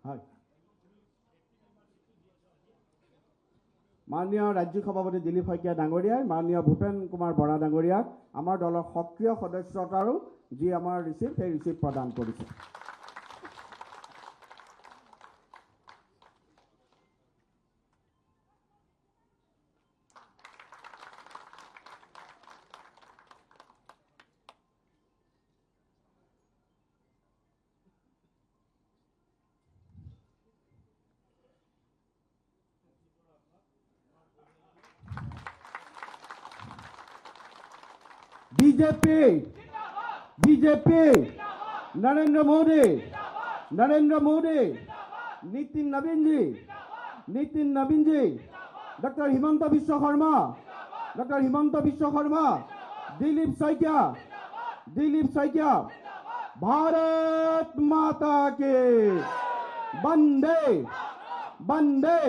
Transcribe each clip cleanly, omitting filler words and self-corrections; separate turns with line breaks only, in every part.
হয় মাননীয় ৰাজ্যিক সভাপতি দিলীপ শইকীয়া ডাঙৰীয়াই মাননীয় ভূপেন কুমাৰ বৰা ডাঙৰীয়াক আমাৰ দলৰ সক্ৰিয় সদস্যতাৰো যি আমাৰ ৰিচিপ্ট সেই ৰিচিপ্ট প্ৰদান কৰিছে। बीजेपी बीजेपी नरेंद्र मोदी नितिन नवीन जी डॉक्टर हिमंत विश्व शर्मा दिलीप शइकिया भारत माता के वंदे वंदे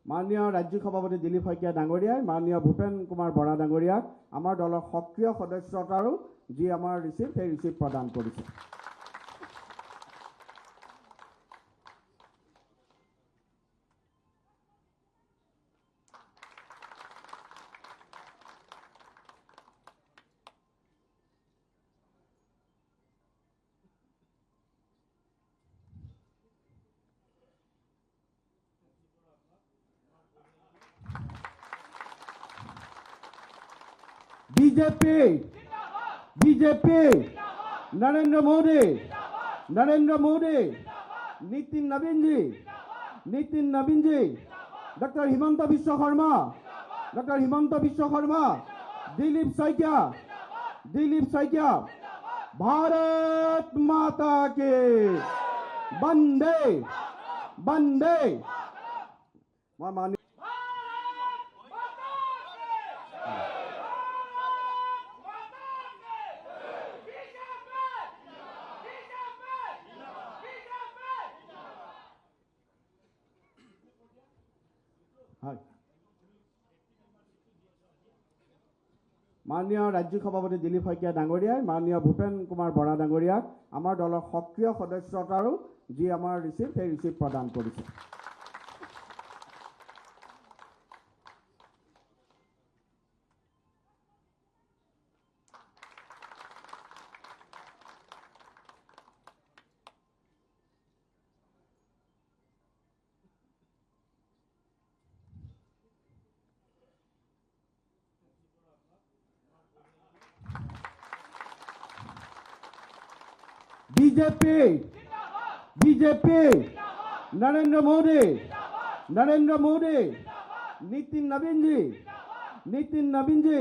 মাননীয় ৰাজ্যিক সভাপতি দিলীপ শইকীয়া ডাঙৰীয়াই মাননীয় ভূপেন কুমাৰ বৰা ডাঙৰীয়াক আমাৰ দলৰ সক্ৰিয় সদস্যতাৰো যি আমাৰ ৰিচিপ্ট সেই ৰিচিপ্ট প্ৰদান কৰিছে। बीजेपी नरेंद्र मोदी नितिन नवीन जी डॉक्टर हिमंत विश्व शर्मा दिलीप शइकिया भारत माता के वंदे वंदे মাননীয় ৰাজ্যিক সভাপতি দিলীপ শইকীয়া ডাঙৰীয়াই মাননীয় ভূপেন কুমাৰ বৰা ডাঙৰীয়াক আমাৰ দলৰ সক্ৰিয় সদস্যতাৰো যি আমাৰ ৰিচিপ্ট সেই ৰিচিপ্ট প্ৰদান কৰিছে। बीजेपी नरेंद्र मोदी नितिन नवीन जी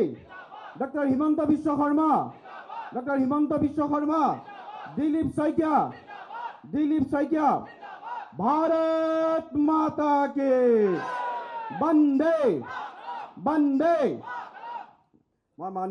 डॉक्टर हिमंत विश्व शर्मा दिलीप शइकिया भारत माता के वंदे वंदे